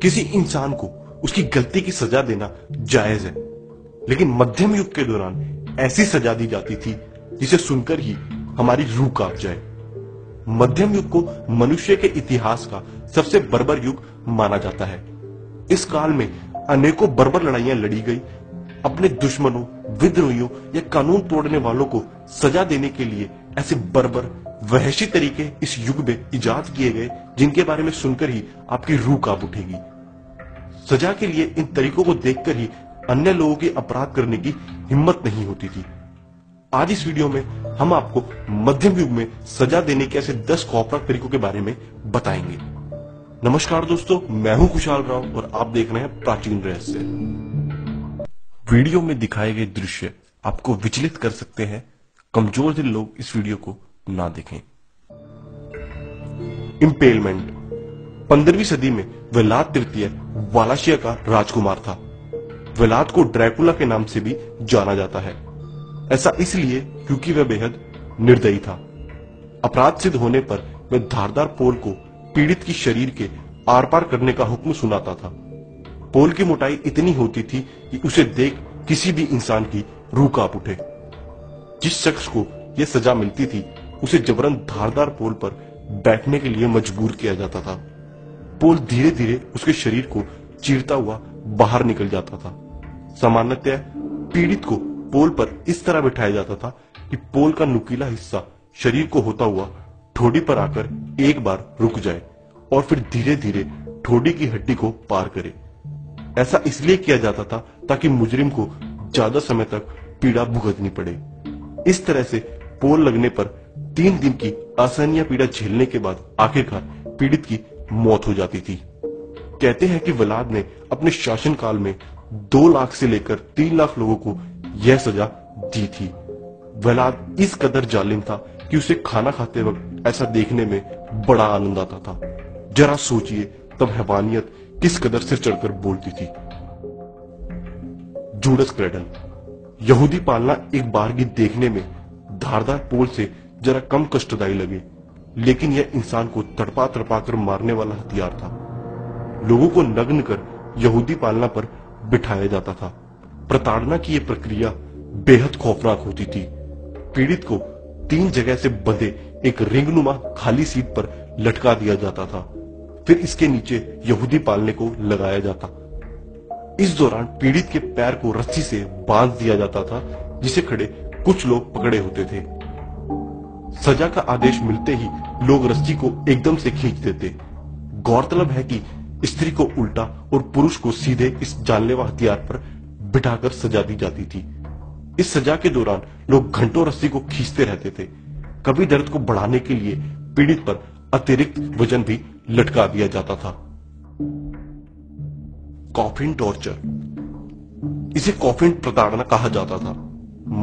किसी इंसान को उसकी गलती की सजा देना जायज है, लेकिन मध्यम युग के दौरान ऐसी सजा दी जाती थी जिसे सुनकर ही हमारी रूह कांप जाए। मध्यम युग को मनुष्य के इतिहास का सबसे बर्बर युग माना जाता है। इस काल में अनेकों बर्बर लड़ाइयां लड़ी गई। अपने दुश्मनों, विद्रोहियों या कानून तोड़ने वालों को सजा देने के लिए ऐसे बर्बर वहशी तरीके इस युग में इजाद किए गए जिनके बारे में सुनकर ही आपकी रूह कांप उठेगी। सजा के लिए इन तरीकों को देखकर ही अन्य लोगों के अपराध करने की हिम्मत नहीं होती थी। आज इस वीडियो में हम आपको मध्यम युग में सजा देने के ऐसे 10 खौफनाक तरीकों के बारे में बताएंगे। नमस्कार दोस्तों, मैं हूं खुशहाल राव और आप देख रहे हैं प्राचीन रहस्य। वीडियो में दिखाए गए दृश्य आपको विचलित कर सकते हैं। कमजोर दिल लोग इस वीडियो को ना देखें। इंपेलमेंट। 15वीं सदी में व्लाद तृतीय वालाशिया का राजकुमार था। व्लाद को ड्रैकुला के नाम से भी जाना जाता है। ऐसा इसलिए क्योंकि वह बेहद निर्दयी था। अपराध सिद्ध होने पर वह धारदार पोल को पीड़ित की शरीर के आर पार करने का हुक्म सुनाता था। पोल की मोटाई इतनी होती थी कि उसे देख किसी भी इंसान की रूह कांप उठे। जिस शख्स को यह सजा मिलती थी उसे जबरन धारदार पोल पर बैठने के लिए मजबूर किया जाता था। पोल धीरे धीरे उसके शरीर को चीरता हुआ बाहर निकल जाता था। सामान्यतः पीड़ित को पोल पर इस तरह बिठाया जाता था कि पोल का नुकीला हिस्सा शरीर को होता हुआ ठोड़ी पर आकर एक बार रुक जाए और फिर धीरे धीरे ठोड़ी की हड्डी को पार करे। ऐसा इसलिए किया जाता था ताकि मुजरिम को ज्यादा समय तक पीड़ा भुगतनी पड़े। इस तरह से पोल लगने पर 3 दिन की असहनीय पीड़ा झेलने के बाद आखिरकार पीड़ित की मौत हो जाती थी। कहते हैं कि व्लाद ने अपने शासनकाल में 2 लाख से लेकर 3 लाख लोगों को यह सजा दी थी। व्लाद इस कदर जालिम था कि उसे खाना खाते वक्त ऐसा देखने में बड़ा आनंद आता था। जरा सोचिए तब हैवानियत किस कदर सिर चढ़कर बोलती थी। Judas cradle. यहूदी पालना एक बारगी देखने में धारदार पोल से जरा कम कष्टदायी लगे, लेकिन यह इंसान को तड़पा तड़पा कर मारने वाला हथियार था। लोगों को नग्न कर यहूदी पालना पर बिठाया जाता था। प्रताड़ना की यह प्रक्रिया बेहद खौफनाक होती थी। पीड़ित को 3 जगह से बंधे एक रिंगनुमा खाली सीट पर लटका दिया जाता था। फिर इसके नीचे यहूदी पालने को लगाया जाता। इस दौरान पीड़ित के पैर को रस्सी से बांध दिया जाता था, जिसे खड़े कुछ लोग पकड़े होते थे। सजा का आदेश मिलते ही लोग रस्सी को एकदम से खींच देते। गौरतलब है कि स्त्री को उल्टा और पुरुष को सीधे इस जानलेवा हथियार पर बिठाकर सजा दी जाती थी। इस सजा के दौरान लोग घंटों रस्सी को खींचते रहते थे। कभी दर्द को बढ़ाने के लिए पीड़ित पर अतिरिक्त वजन भी लटका दिया जाता था। Coffin torture. इसे कॉफिन प्रताड़ना कहा जाता था।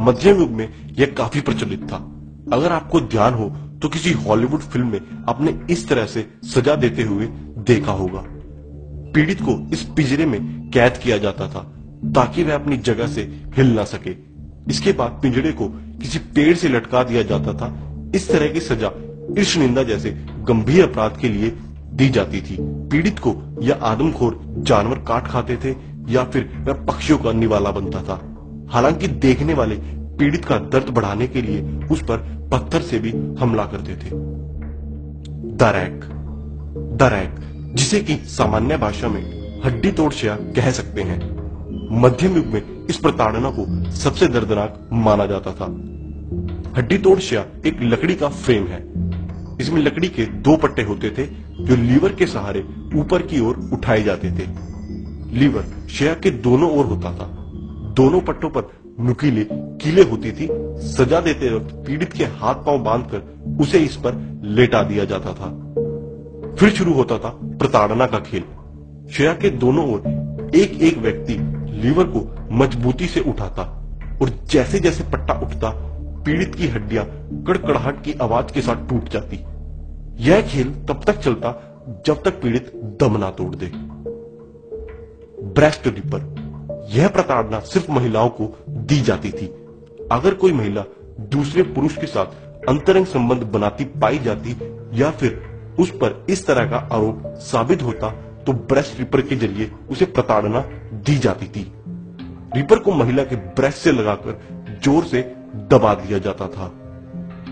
मध्यम युग में यह काफी प्रचलित था। अगर आपको ध्यान हो तो किसी हॉलीवुड फिल्म में आपने इस तरह से सजा देते हुए देखा होगा। पीड़ित को इस पिंजरे में कैद किया जाता था ताकि वह अपनी जगह से हिल ना सके। इसके बाद पिंजरे को किसी पेड़ से लटका दिया जाता था। इस तरह की सजा ईर्ष्यनिंदा जैसे गंभीर अपराध के लिए दी जाती थी। पीड़ित को या आदमखोर जानवर काट खाते थे या फिर वह पक्षियों का निवाला बनता था। हालांकि देखने वाले पीड़ित का दर्द बढ़ाने के लिए उस पर पत्थर से भी हमला करते थे। दरैक। दरैक, जिसे कि सामान्य भाषा में हड्डी तोड़ शया कह सकते हैं, मध्यम युग में इस प्रताड़ना को सबसे दर्दनाक माना जाता था। हड्डी तोड़ शया एक लकड़ी का फ्रेम है। इसमें लकड़ी के 2 पट्टे होते थे जो लीवर के सहारे ऊपर की ओर उठाए जाते थे। लीवर शया के दोनों ओर होता था। दोनों पट्टों पर नुकीले कीले होती थी। सजा देते वक्त पीड़ित के हाथ पांव बांधकर उसे इस पर लेटा दिया जाता था। फिर शुरू होता था प्रताड़ना का खेल। शया के दोनों ओर एक एक व्यक्ति लीवर को मजबूती से उठाता और जैसे जैसे पट्टा उठता पीड़ित की हड्डियां कड़कड़ाहट की आवाज के साथ टूट जाती। यह खेल तब तक चलता जब तक पीड़ित दम ना तोड़ दे। Breast ripper. यह प्रताड़ना सिर्फ महिलाओं को दी जाती थी। अगर कोई महिला दूसरे पुरुष के साथ अंतरंग संबंध बनाती पाई जाती या फिर उस पर इस तरह का आरोप साबित होता तो ब्रेस्ट रिपर के जरिए उसे प्रताड़ना दी जाती थी। रिपर को महिला के ब्रेस्ट से लगाकर जोर से दबा दिया जाता था।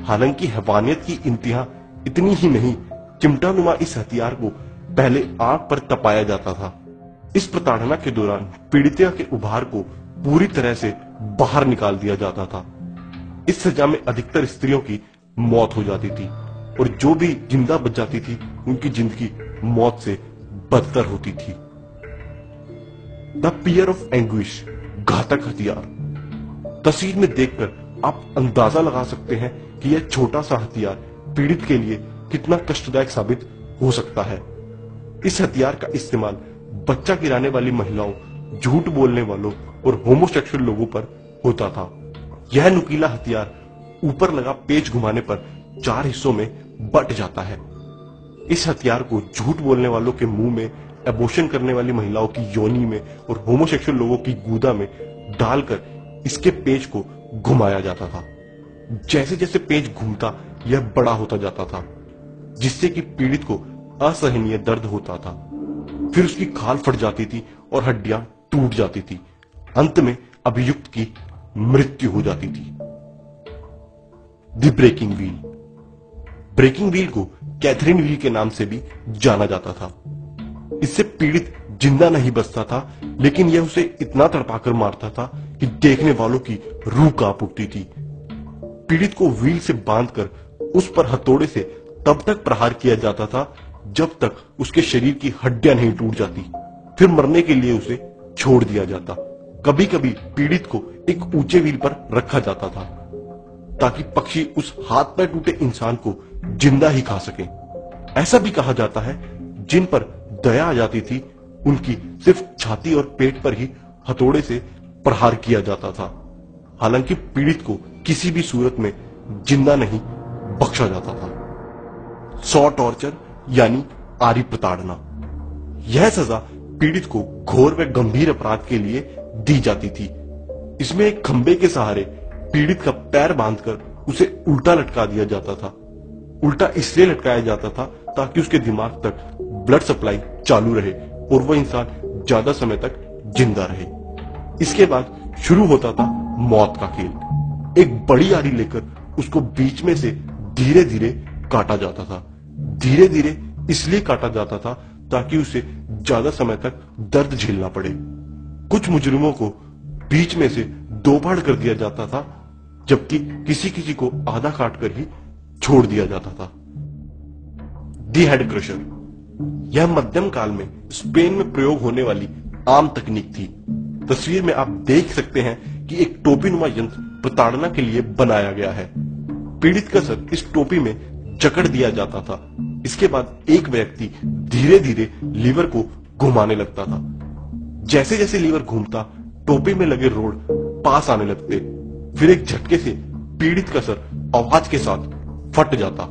हालांकि हैवानियत की इंतहा इतनी ही नहीं, चिमटानुमा इस हथियार को पहले आंख पर तपाया जाता था। इस प्रताड़ना के दौरान पीड़िता के उभार को पूरी तरह से बाहर निकाल दिया जाता था। इस सजा में अधिकतर स्त्रियों की मौत हो जाती थी और जो भी जिंदा बच जाती थी उनकी जिंदगी मौत से बदतर होती थी। द पियर ऑफ एंग्विश, घातक हथियार। तस्वीर में देखकर आप अंदाजा लगा सकते हैं कि यह छोटा सा हथियार पीड़ित के लिए कितना कष्टदायक साबित हो सकता है। इस हथियार का इस्तेमाल बच्चा गिराने वाली महिलाओं, झूठ बोलने वालों और होमोसेक्सुअल लोगों पर होता था। यह नुकीला हथियार ऊपर लगा पेच घुमाने पर 4 हिस्सों में बंट जाता है। इस हथियार को झूठ बोलने वालों के मुंह में, एबॉर्शन करने वाली महिलाओं की योनि में और होमोसेक्सुअल लोगों की गुदा में डालकर इसके पेच को घुमाया जाता था। जैसे जैसे पेच घूमता यह बड़ा होता जाता था, जिससे कि पीड़ित को असहनीय दर्द होता था। फिर उसकी खाल फट जाती थी और हड्डियां टूट जाती थी। अंत में अभियुक्त की मृत्यु हो जाती थी। The breaking wheel. Breaking wheel को कैथरीन व्हील के नाम से भी जाना जाता था। इससे पीड़ित जिंदा नहीं बचता था, लेकिन यह उसे इतना तड़पाकर मारता था कि देखने वालों की रूह कांप उठती थी। पीड़ित को व्हील से बांधकर उस पर हथौड़े से तब तक प्रहार किया जाता था जब तक उसके शरीर की हड्डियां नहीं टूट जाती। फिर मरने के लिए उसे छोड़ दिया जाता। कभी कभी पीड़ित को एक ऊंचे व्हील पर रखा जाता था ताकि पक्षी उस हाथ पैर टूटे इंसान को जिंदा ही खा सके। ऐसा भी कहा जाता है जिन पर दया आ जाती थी उनकी सिर्फ छाती और पेट पर ही हथौड़े से प्रहार किया जाता था। हालांकि पीड़ित को किसी भी सूरत में जिंदा नहीं बख्शा जाता था। सॉ टॉर्चर यानी आरी प्रताड़ना। यह सजा पीड़ित को घोर व गंभीर अपराध के लिए दी जाती थी। इसमें एक खंबे के सहारे पीड़ित का पैर बांधकर उसे उल्टा लटका दिया जाता था। उल्टा इसलिए लटकाया जाता था ताकि उसके दिमाग तक ब्लड सप्लाई चालू रहे और वह इंसान ज्यादा समय तक जिंदा रहे। इसके बाद शुरू होता था मौत का खेल। एक बड़ी आरी लेकर उसको बीच में से धीरे धीरे काटा जाता था। धीरे धीरे इसलिए काटा जाता था ताकि उसे ज्यादा समय तक दर्द झेलना पड़े। कुछ मुजरिमों को बीच में से 2 भाग कर दिया जाता था, जबकि किसी किसी को आधा काटकर ही छोड़ दिया जाता था। The head crusher. यह मध्यम काल में स्पेन में प्रयोग होने वाली आम तकनीक थी। तस्वीर में आप देख सकते हैं कि एक टोपी नुमा यंत्र प्रताड़ना के लिए बनाया गया है। पीड़ित का सर इस टोपी में जकड़ दिया जाता था। इसके बाद एक व्यक्ति धीरे धीरे लीवर को घुमाने लगता था। जैसे जैसे लीवर घूमता टोपी में लगे रोड पास आने लगते। फिर एक झटके से पीड़ित का सर आवाज के साथ फट जाता।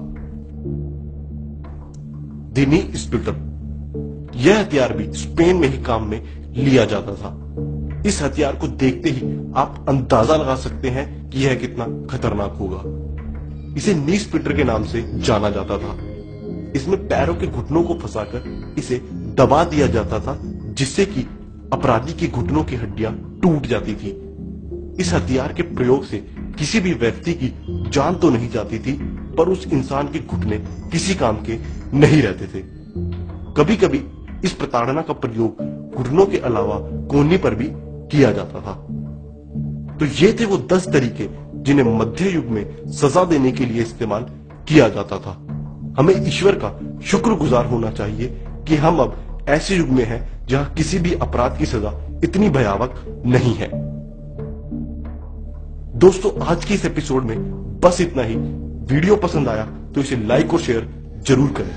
The knee splitter. यह हथियार भी स्पेन में ही काम में लिया जाता था। इस हथियार को देखते ही आप अंदाजा लगा सकते हैं कि यह कितना खतरनाक होगा। इसे नी स्प्लिटर के नाम से जाना जाता था। इसमें पैरों के घुटनों को फंसाकर इसे दबा दिया जाता था, जिससे कि अपराधी की घुटनों की हड्डियां टूट जाती थी। इस हथियार के प्रयोग से किसी भी व्यक्ति की जान तो नहीं जाती थी, पर उस इंसान के घुटने किसी काम के नहीं रहते थे। कभी कभी इस प्रताड़ना का प्रयोग घुटनों के अलावा कोहनी पर भी किया जाता था। तो ये थे वो 10 तरीके जिन्हें मध्य युग में सजा देने के लिए इस्तेमाल किया जाता था। हमें ईश्वर का शुक्रगुजार होना चाहिए कि हम अब ऐसे युग में हैं जहां किसी भी अपराध की सजा इतनी भयावह नहीं है। दोस्तों, आज के इस एपिसोड में बस इतना ही। वीडियो पसंद आया तो इसे लाइक और शेयर जरूर करें।